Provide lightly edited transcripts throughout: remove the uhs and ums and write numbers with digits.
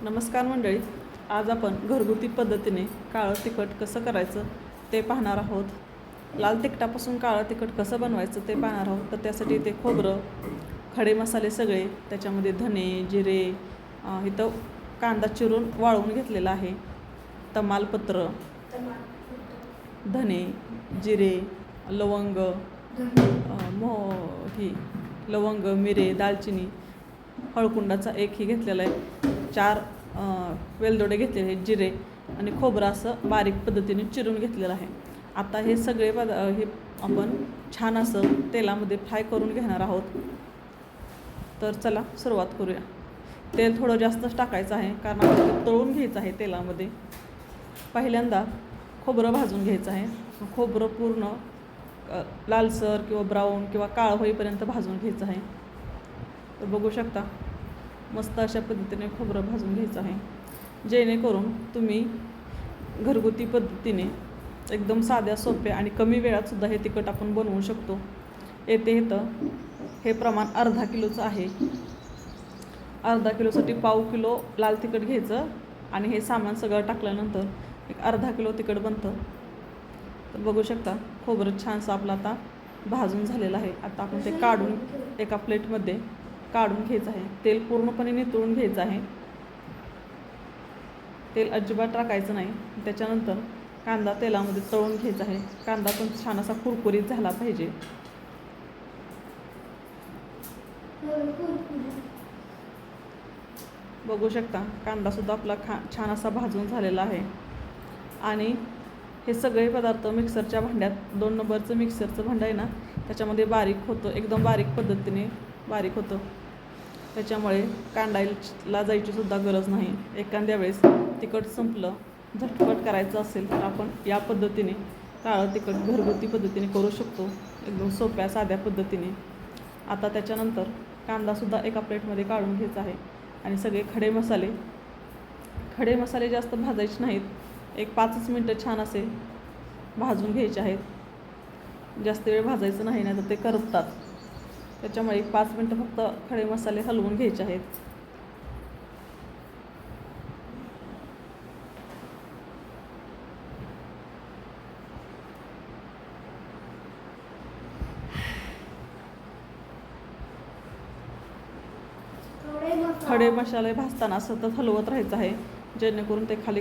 नमस्कार मंडळी, आज आपण घरगुती पद्धतीने काळं तिखट कसं करायचं ते पाहणार आहोत. लाल तिखटापासून काळं तिखट कसं बनवायचं ते पाहणार आहोत. तर त्यासाठी इथे खोबरं, खडे मसाले सगळे, त्याच्यामध्ये धने, जिरे, इथं कांदा चिरून वाळवून घेतलेला आहे, तमालपत्र, धने, जिरे, लवंग, लवंग, मिरे, दालचिनी, हळकुंडाचा एकही घेतलेला आहे, 4 वेलदोडे घेतलेले आहेत, जिरे आणि खोबरं असं बारीक पद्धतीने चिरून घेतलेलं आहे. आता हे सगळे हे आपण छान असं तेलामध्ये फ्राय करून घेणार आहोत. तर चला सुरुवात करूया. तेल थोडं जास्तच टाकायचं आहे, कारण आपल्याला तळून घ्यायचं आहे तेलामध्ये. पहिल्यांदा खोबरं भाजून घ्यायचं आहे. खोबरं पूर्ण लालसर किंवा ब्राऊन किंवा काळं होईपर्यंत भाजून घ्यायचं आहे. तर बघू शकता, मस्त अशा पद्धतीने खोबरं भाजून घ्यायचं आहे, जेणेकरून तुम्ही घरगुती पद्धतीने एकदम साध्या, सोप्या आणि कमी वेळातसुद्धा हे तिखट आपण बनवू शकतो. इथं हे प्रमाण अर्धा किलोचं आहे. अर्धा किलोसाठी पाव किलो लाल तिखट घ्यायचं आणि हे सामान सगळं टाकल्यानंतर एक अर्धा किलो तिखट बनतं. तर बघू शकता, खोबरं छानसं आपलं आता भाजून झालेलं आहे. आता आपण ते काढून एका प्लेटमध्ये काढून घ्यायचं आहे. तेल पूर्णपणे नितळून घ्यायचं आहे, तेल अजिबात टाकायचं नाही. त्याच्यानंतर कांदा तेलामध्ये तळून घ्यायचा आहे. कांदा पण छान असा कुरकुरीत झाला पाहिजे. बघू शकता, कांदासुद्धा आपला छान असा भाजून झालेला आहे. आणि हे सगळे पदार्थ मिक्सरच्या भांड्यात, 2 नंबरचं मिक्सरचं भांडं आहे ना, त्याच्यामध्ये बारीक होतं, एकदम बारीक पद्धतीने बारीक होतं. त्याच्यामुळे कांडायला जायचीसुद्धा गरज नाही. एखाद्या वेळेस तिखट संपलं, झटपट करायचं असेल तर आपण या पद्धतीने काळं तिखट घरगुती पद्धतीने करू शकतो, एकदम सोप्या साध्या पद्धतीने. आता त्याच्यानंतर कांदासुद्धा एका प्लेटमध्ये काढून घ्यायचा आहे. आणि सगळे खडे मसाले जास्त भाजायचे नाहीत, एक 5 मिनटं छान असे भाजून घ्यायचे आहेत. जास्त वेळ भाजायचं नाही, नाही तर ते करपतात. त्याच्यामुळे 5 मिनटं फक्त खडे मसाले हलवून घ्यायचे आहेत. खडे मसाले भाजताना सतत हलवत राहायचं आहे, जेणेकरून ते खाली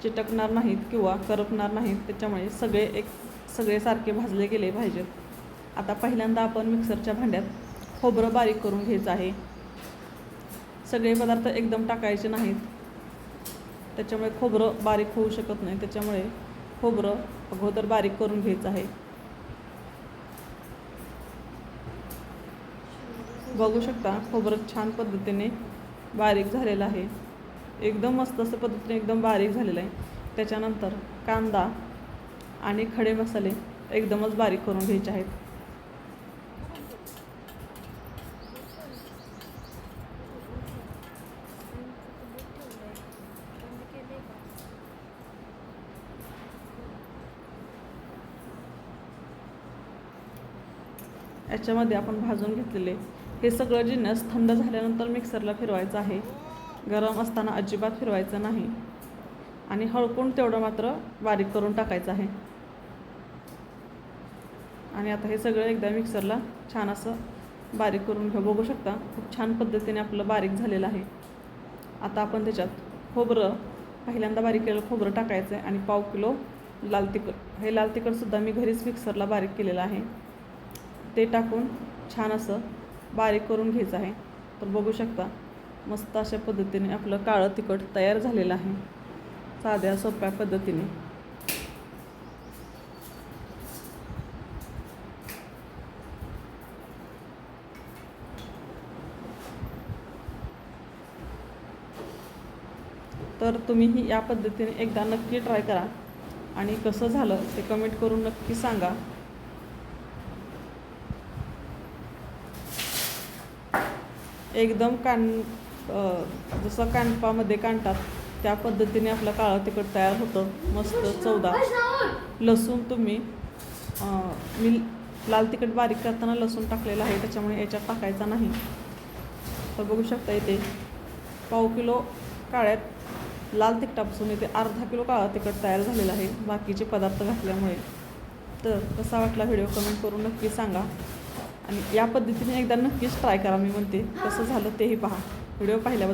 चिटकणार नाहीत किंवा करपणार नाहीत. त्याच्यामुळे सगळे सारखे भाजले गेले पाहिजेत. आता पहिल्यांदा आपण मिक्सरच्या भांड्यात खोबरं बारीक करून घ्यायचं आहे. सगळे पदार्थ एकदम टाकायचे नाहीत, त्याच्यामुळे खोबरं बारीक होऊ शकत नाही. त्याच्यामुळे खोबरं अगोदर बारीक करून घ्यायचं आहे. बघू शकता, खोबरं छान पद्धतीने बारीक झालेलं आहे, एकदम मस्त असं पद्धतीने एकदम बारीक झालेलं आहे. त्याच्यानंतर कांदा आणि खडे मसाले एकदमच बारीक करून घ्यायचे आहेत. याच्यामध्ये आपण भाजून घेतलेले हे सगळं जिन्नस थंड झाल्यानंतर मिक्सरला फिरवायचं आहे. गरम असताना अजिबात फिरवायचं नाही. आणि हळकून तेवढं मात्र बारीक करून टाकायचं आहे. आणि आता हे सगळं एकदा मिक्सरला छान असं बारीक करून घेऊ. बघू शकता, खूप छान पद्धतीने आपलं बारीक झालेलं आहे. आता आपण त्याच्यात पहिल्यांदा बारीक केलेलं खोबरं टाकायचं आहे आणि पाव किलो लाल तिखट. हे लाल तिखटसुद्धा मी घरीच मिक्सरला बारीक केलेलं आहे. ते टाकून छान असं बारीक करून घ्यायचं आहे. तर बघू शकता, मस्त अशा पद्धतीने आपलं काळं तिखट तयार झालेलं आहे, साध्या सोप्या पद्धतीने. तर तुम्हीही या पद्धतीने एकदा नक्की ट्राय करा आणि कसं झालं ते कमेंट करून नक्की सांगा. एकदम जसं कांडपामध्ये काढतात त्या पद्धतीने आपलं काळं तिखट तयार होतं, मस्त चवदार. लसूण तुम्ही मी लाल तिखट बारीक करताना लसूण टाकलेलं आहे, त्याच्यामुळे याच्यात टाकायचा नाही. तर बघू शकता, इथे पाव किलो काळ्यात लाल तिखटापासून इथे अर्धा किलो काळा तिखट तयार झालेलं आहे बाकीचे पदार्थ घातल्यामुळे. तर कसा वाटला व्हिडिओ कमेंट करून नक्की सांगा आणि या पद्धतीने एकदा नक्कीच ट्राय करा. मी म्हणते कसं झालं तेही पहा. व्हिडिओ पाहिल्याबद्दल